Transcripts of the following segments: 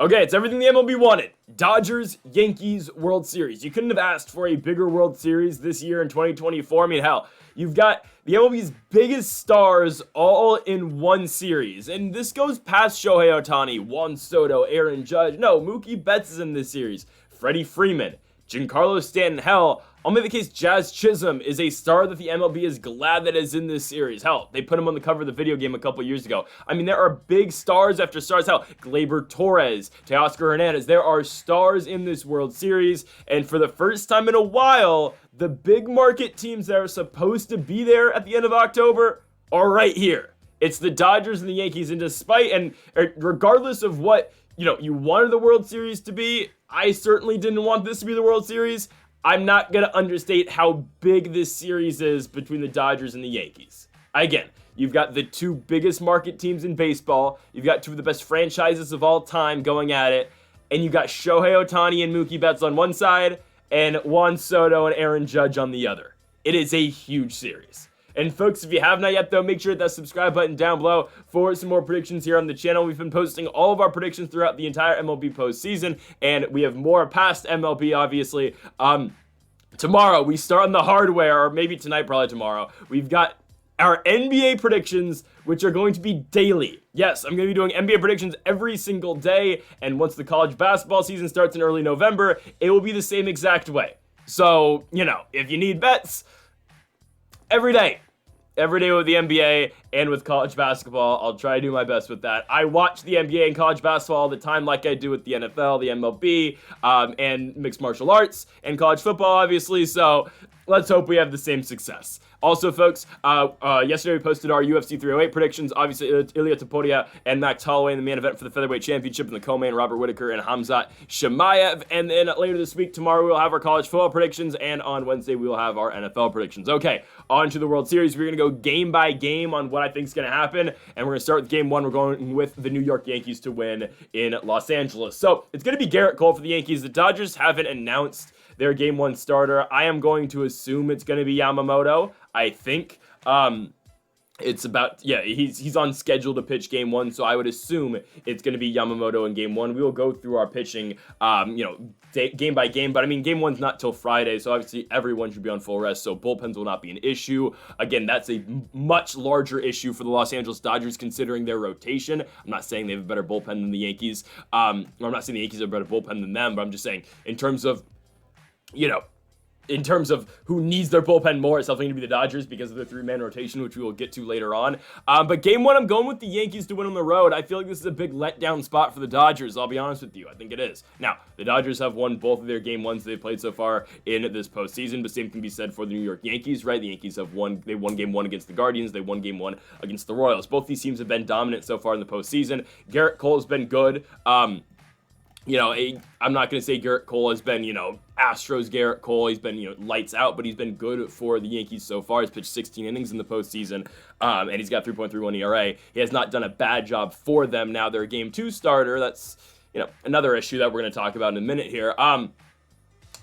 Okay, it's everything the MLB wanted. Dodgers, Yankees, World Series. You couldn't have asked for a bigger World Series this year in 2024. I mean, hell, you've got the MLB's biggest stars all in one series. And this goes past Shohei Ohtani, Juan Soto, Aaron Judge. No, Mookie Betts is in this series. Freddie Freeman, Giancarlo Stanton. Hell, I'll make the case Jazz Chisholm is a star that the MLB is glad that is in this series. Hell, they put him on the cover of the video game a couple years ago. I mean, there are big stars after stars. Hell, Gleyber Torres, Teoscar Hernandez. There are stars in this World Series. And for the first time in a while, the big market teams that are supposed to be there at the end of October are right here. It's the Dodgers and the Yankees. And despite, and regardless of what, you wanted the World Series to be, I certainly didn't want this to be the World Series. I'm not going to understate how big this series is between the Dodgers and the Yankees. Again, you've got the two biggest market teams in baseball. You've got two of the best franchises of all time going at it. And you've got Shohei Ohtani and Mookie Betts on one side and Juan Soto and Aaron Judge on the other. It is a huge series. And folks, if you have not yet, though, make sure to hit that subscribe button down below for some more predictions here on the channel. We've been posting all of our predictions throughout the entire MLB postseason, and we have more past MLB, obviously. Tomorrow, we start on the hardware, or maybe tonight, probably tomorrow. We've got our NBA predictions, which are going to be daily. Yes, I'm going to be doing NBA predictions every single day, and once the college basketball season starts in early November, it will be the same exact way. So, if you need bets, every day with the NBA and with college basketball, I'll try to do my best with that. I watch the NBA and college basketball all the time like I do with the NFL, the MLB, and mixed martial arts, and college football, obviously, so let's hope we have the same success. Also, folks, yesterday we posted our UFC 308 predictions. Obviously, Ilia Topuria and Max Holloway in the main event for the featherweight championship, and the co-main Robert Whittaker and Hamzat Chimaev. And then later this week, tomorrow, we'll have our college football predictions, and on Wednesday, we will have our NFL predictions. Okay, on to the World Series. We're going to go game by game on what I think is going to happen, and we're going to start with game one. We're going with the New York Yankees to win in Los Angeles. So it's going to be Garrett Cole for the Yankees. The Dodgers haven't announced their game one starter. I am going to assume it's going to be Yamamoto. I think he's on schedule to pitch game one, so I would assume it's going to be Yamamoto in game one. We will go through our pitching, game by game, but I mean, game one's not till Friday, so obviously everyone should be on full rest, so bullpens will not be an issue. Again, that's a much larger issue for the Los Angeles Dodgers considering their rotation. I'm not saying they have a better bullpen than the Yankees, or I'm not saying the Yankees have a better bullpen than them, but I'm just saying in terms of who needs their bullpen more, it's definitely going to be the Dodgers because of their three-man rotation, which we will get to later on. But game one, I'm going with the Yankees to win on the road. I feel like this is a big letdown spot for the Dodgers, I'll be honest with you. I think it is. Now, the Dodgers have won both of their game ones they've played so far in this postseason, but same can be said for the New York Yankees, right? The Yankees won game one against the Guardians. They won game one against the Royals. Both these teams have been dominant so far in the postseason. Garrett Cole has been good. I'm not going to say Garrett Cole has been, Astros Garrett Cole. He's been, lights out, but he's been good for the Yankees so far. He's pitched 16 innings in the postseason, and he's got 3.31 ERA. He has not done a bad job for them. Now they're a game two starter. That's, another issue that we're going to talk about in a minute here.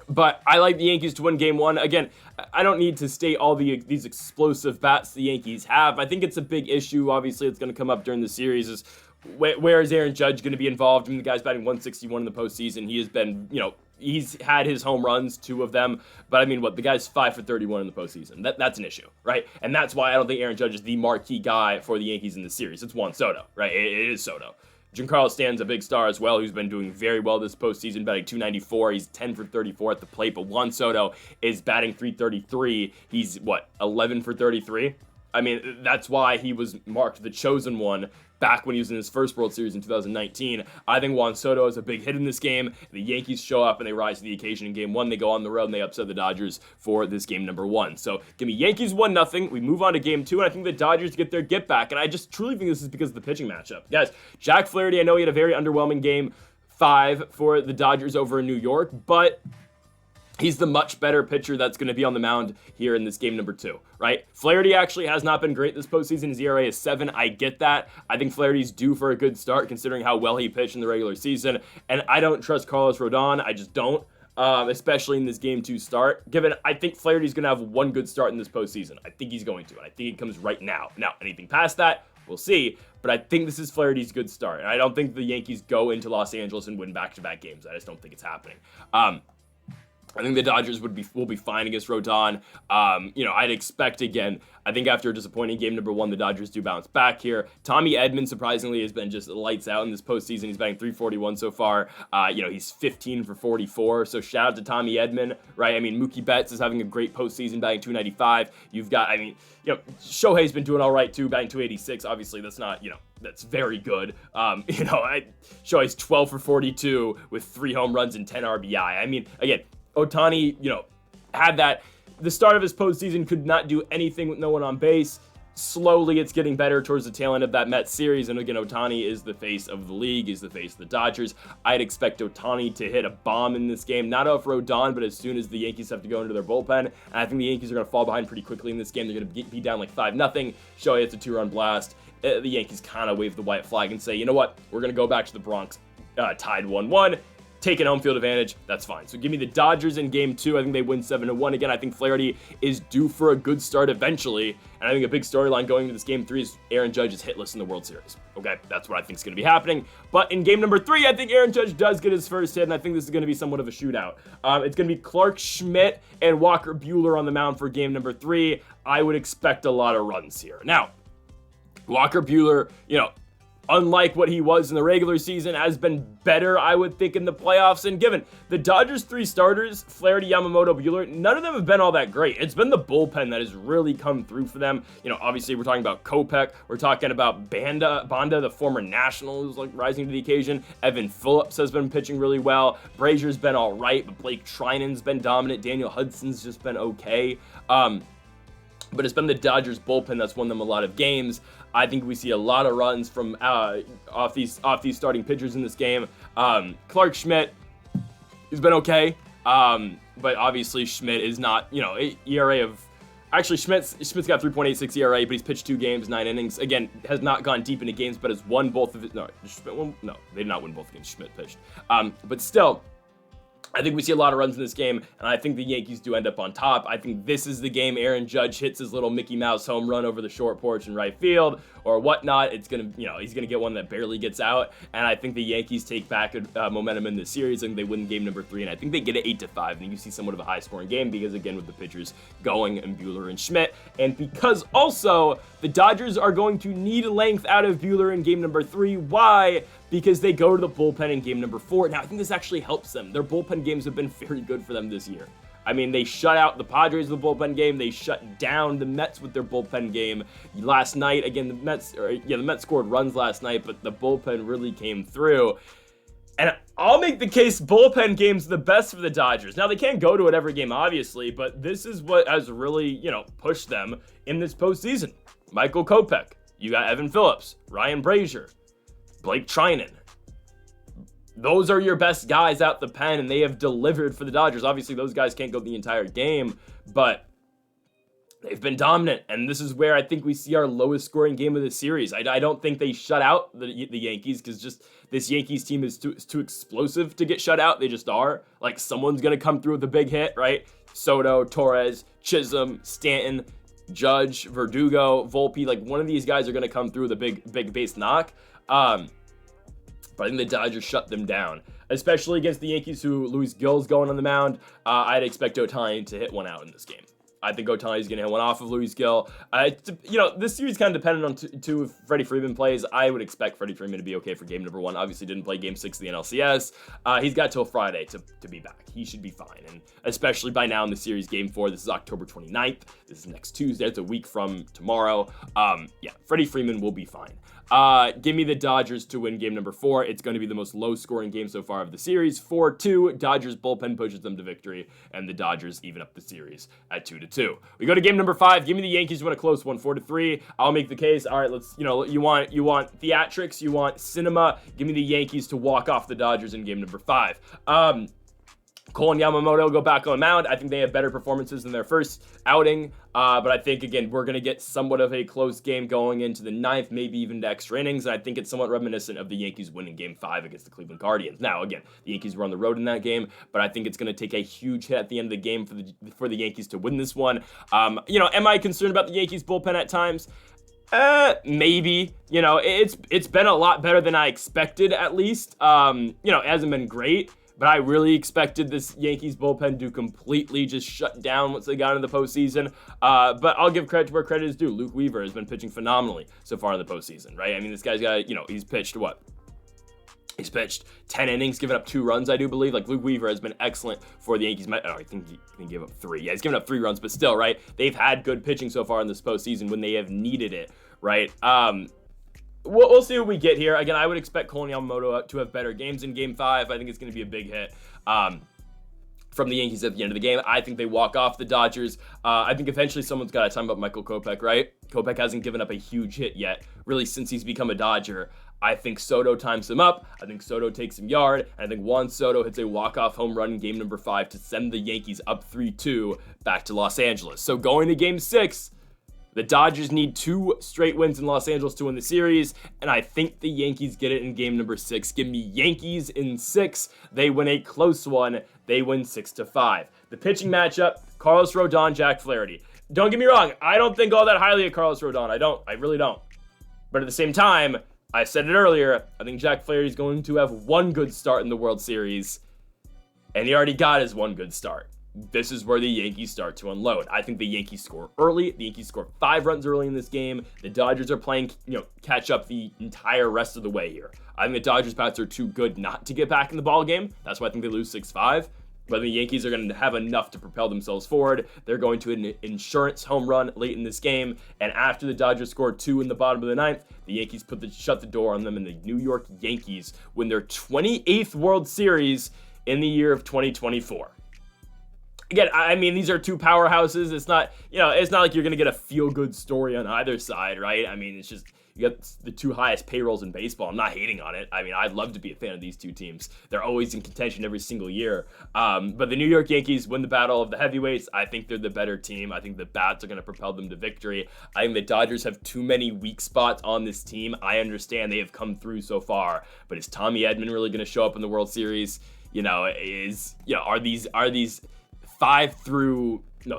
But I like the Yankees to win game one. Again, I don't need to state all these explosive bats the Yankees have. I think it's a big issue. Obviously, it's going to come up during the series is where is Aaron Judge going to be involved? I mean, the guy's batting 161 in the postseason. He has been, he's had his home runs, 2 of them. But I mean, the guy's 5 for 31 in the postseason. That's an issue, right? And that's why I don't think Aaron Judge is the marquee guy for the Yankees in the series. It's Juan Soto, right? It is Soto. Giancarlo Stanton's a big star as well, who's been doing very well this postseason, batting 294. He's 10 for 34 at the plate, but Juan Soto is batting 333. He's, 11 for 33? I mean, that's why he was marked the chosen one back when he was in his first World Series in 2019. I think Juan Soto is a big hit in this game. The Yankees show up and they rise to the occasion in game one. They go on the road and they upset the Dodgers for this game number one. So give me Yankees 1-0. We move on to game two, and I think the Dodgers get their get back. And I just truly think this is because of the pitching matchup. Guys, Jack Flaherty, I know he had a very underwhelming game 5 for the Dodgers over in New York, but he's the much better pitcher that's going to be on the mound here in this game number 2, right? Flaherty actually has not been great this postseason. His ERA is 7. I get that. I think Flaherty's due for a good start considering how well he pitched in the regular season. And I don't trust Carlos Rodon. I just don't, especially in this game 2 start. I think Flaherty's going to have one good start in this postseason. I think he's going to, and I think it comes right now. Now, anything past that, we'll see. but I think this is Flaherty's good start. And I don't think the Yankees go into Los Angeles and win back-to-back games. I just don't think it's happening. I think the Dodgers will be fine against Rodon. I'd expect, again, I think after a disappointing game number 1, the Dodgers do bounce back here. Tommy Edman, surprisingly, has been just lights out in this postseason. He's batting .341 so far. He's 15 for 44, so shout out to Tommy Edman, right? I mean, Mookie Betts is having a great postseason, batting .295. You've got, Shohei's been doing all right, too, batting .286. Obviously, that's not, that's very good. Shohei's 12 for 42 with 3 home runs and 10 RBI. I mean, again, Ohtani, had that. The start of his postseason could not do anything with no one on base. Slowly, it's getting better towards the tail end of that Mets series. And again, Ohtani is the face of the league, is the face of the Dodgers. I'd expect Ohtani to hit a bomb in this game, not off Rodon, but as soon as the Yankees have to go into their bullpen. And I think the Yankees are going to fall behind pretty quickly in this game. They're going to be down like 5-0. Shohei hits a 2-run blast. The Yankees kind of wave the white flag and say, you know what? We're going to go back to the Bronx, tied 1-1. Taking home field advantage, that's fine. So give me the Dodgers in game 2. I think they win 7-1. Again, I think Flaherty is due for a good start eventually. And I think a big storyline going into this game 3 is Aaron Judge is hitless in the World Series. Okay, that's what I think is going to be happening. But in game number 3, I think Aaron Judge does get his first hit, and I think this is going to be somewhat of a shootout. It's going to be Clark Schmidt and Walker Buehler on the mound for game number 3. I would expect a lot of runs here. Now, Walker Buehler, unlike what he was in the regular season, has been better, I would think, in the playoffs. And given the Dodgers' 3 starters, Flaherty, Yamamoto, Buehler, none of them have been all that great. It's been the bullpen that has really come through for them. Obviously, we're talking about Kopech. We're talking about Banda, the former National, who's rising to the occasion. Evan Phillips has been pitching really well. Brazier's been all right, but Blake Trinan's been dominant. Daniel Hudson's just been okay. But it's been the Dodgers bullpen that's won them a lot of games. I think we see a lot of runs from off these starting pitchers in this game. Clark Schmidt has been okay, but obviously Schmidt is not, ERA of. Actually, Schmidt's got 3.86 ERA, but he's pitched 2 games, 9 innings. Again, has not gone deep into games, but has won both of his. No, they did not win both games. Schmidt pitched, but still. I think we see a lot of runs in this game, and I think the Yankees do end up on top. I think this is the game Aaron Judge hits his little Mickey Mouse home run over the short porch in right field or whatnot. It's going to, he's going to get one that barely gets out, and I think the Yankees take back momentum in this series, and they win game number 3, and I think they get it 8-5, and you see somewhat of a high-scoring game because, again, with the pitchers going and Buehler and Schmidt, and because also the Dodgers are going to need length out of Buehler in game number 3. Why? Because they go to the bullpen in game number 4. Now, I think this actually helps them. Their bullpen games have been very good for them this year. I mean, they shut out the Padres with the bullpen game. They shut down the Mets with their bullpen game last night. Again, the Mets scored runs last night, but the bullpen really came through. And I'll make the case bullpen games the best for the Dodgers. Now, they can't go to it every game, obviously, but this is what has really, pushed them in this postseason. Michael Kopech. You got Evan Phillips, Ryan Brazier, Blake Trinan. Those are your best guys out the pen, and they have delivered for the Dodgers. Obviously, those guys can't go the entire game, but they've been dominant, and this is where I think we see our lowest scoring game of the series. I don't think they shut out the Yankees because just this Yankees team is too explosive to get shut out. They just are. Like, someone's going to come through with a big hit, right? Soto, Torres, Chisholm, Stanton, Judge, Verdugo, Volpe. Like, one of these guys are going to come through with a big base knock. But I think the Dodgers shut them down, especially against the Yankees, who Luis Gil's going on the mound. I'd expect Ohtani to hit one out in this game. I think Ohtani's going to hit one off of Luis Gil. This series kind of dependent on if Freddie Freeman plays. I would expect Freddie Freeman to be okay for game number 1. Obviously didn't play game 6 of the NLCS. He's got till Friday to be back. He should be fine. And especially by now in the series, game 4, this is October 29th. This is next Tuesday. It's a week from tomorrow. Freddie Freeman will be fine. Give me the Dodgers to win game number 4. It's going to be the most low-scoring game so far of the series. 4-2. Dodgers bullpen pushes them to victory, and the Dodgers even up the series at 2-2. We go to game number 5. Give me the Yankees to win a close one, 4-3. I'll make the case. All right, let's. You want theatrics. You want cinema. Give me the Yankees to walk off the Dodgers in game number 5. Cole and Yamamoto go back on the mound. I think they have better performances than their first outing. But I think, again, we're going to get somewhat of a close game going into the 9th, maybe even to extra innings. And I think it's somewhat reminiscent of the Yankees winning game 5 against the Cleveland Guardians. Now, again, the Yankees were on the road in that game, but I think it's going to take a huge hit at the end of the game for the Yankees to win this one. Am I concerned about the Yankees bullpen at times? Maybe. It's been a lot better than I expected, at least. It hasn't been great, but I really expected this Yankees bullpen to completely just shut down once they got into the postseason. But I'll give credit to where credit is due. Luke Weaver has been pitching phenomenally so far in the postseason, right? I mean, this guy's got, he's pitched what? He's pitched 10 innings, given up 2 runs, I do believe. Like, Luke Weaver has been excellent for the Yankees. I think he gave up 3. Yeah, he's given up 3 runs, but still, right? They've had good pitching so far in this postseason when they have needed it, right? We'll see what we get here. Again, I would expect Cole Yamamoto to have better games in Game 5. I think it's going to be a big hit from the Yankees at the end of the game. I think they walk off the Dodgers. I think eventually someone's got to time about Michael Kopech, right? Kopech hasn't given up a huge hit yet, really, since he's become a Dodger. I think Soto times him up. I think Soto takes him yard. And I think Juan Soto hits a walk-off home run in game number 5 to send the Yankees up 3-2 back to Los Angeles. So going to Game 6, the Dodgers need 2 straight wins in Los Angeles to win the series, and I think the Yankees get it in game number 6. Give me Yankees in 6. They win a close one. They win 6-5. The pitching matchup, Carlos Rodon, Jack Flaherty. Don't get me wrong, I don't think all that highly of Carlos Rodon. I really don't. But at the same time, I said it earlier, I think Jack Flaherty is going to have 1 good start in the World Series, and he already got his 1 good start. This is where the Yankees start to unload. I think the Yankees score early. The Yankees score 5 runs early in this game. The Dodgers are playing, catch up the entire rest of the way here. I think the Dodgers bats are too good not to get back in the ball game. That's why I think they lose 6-5. But the Yankees are going to have enough to propel themselves forward. They're going to an insurance home run late in this game. And after the Dodgers scored 2 in the bottom of the 9th, the Yankees shut the door on them, and the New York Yankees win their 28th World Series in the year of 2024. Again, I mean, these are 2 powerhouses. It's not, it's not like you're going to get a feel-good story on either side, right? I mean, it's just, you got the 2 highest payrolls in baseball. I'm not hating on it. I mean, I'd love to be a fan of these 2 teams. They're always in contention every single year. But the New York Yankees win the battle of the heavyweights. I think they're the better team. I think the bats are going to propel them to victory. I think the Dodgers have too many weak spots on this team. I understand they have come through so far, but is Tommy Edman really going to show up in the World Series? Are these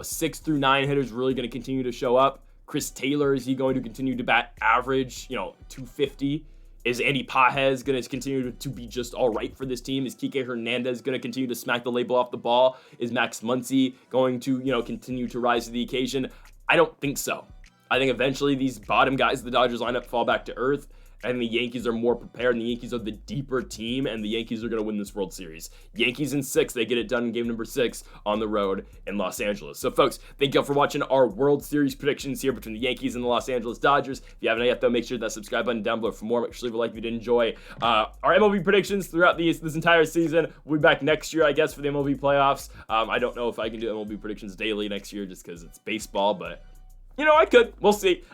6 through 9 hitters really going to continue to show up? Chris Taylor, is he going to continue to bat average, 250? Is Andy Pages going to continue to be just all right for this team? Is Kike Hernandez going to continue to smack the label off the ball? Is Max Muncy going to, continue to rise to the occasion? I don't think so. I think eventually these bottom guys of the Dodgers lineup fall back to earth, and the Yankees are more prepared, and the Yankees are the deeper team, and the Yankees are going to win this World Series. Yankees in 6, they get it done in game number 6 on the road in Los Angeles. So, folks, thank you all for watching our World Series predictions here between the Yankees and the Los Angeles Dodgers. If you haven't yet, though, make sure that subscribe button down below for more. Make sure to leave a like if you did enjoy our MLB predictions throughout this entire season. We'll be back next year, I guess, for the MLB playoffs. I don't know if I can do MLB predictions daily next year just because it's baseball, but, I could. We'll see.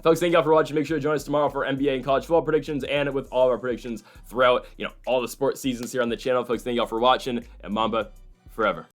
Folks, thank you all for watching. Make sure to join us tomorrow for NBA and college football predictions and with all of our predictions throughout, all the sports seasons here on the channel. Folks, thank you all for watching, and Mamba forever.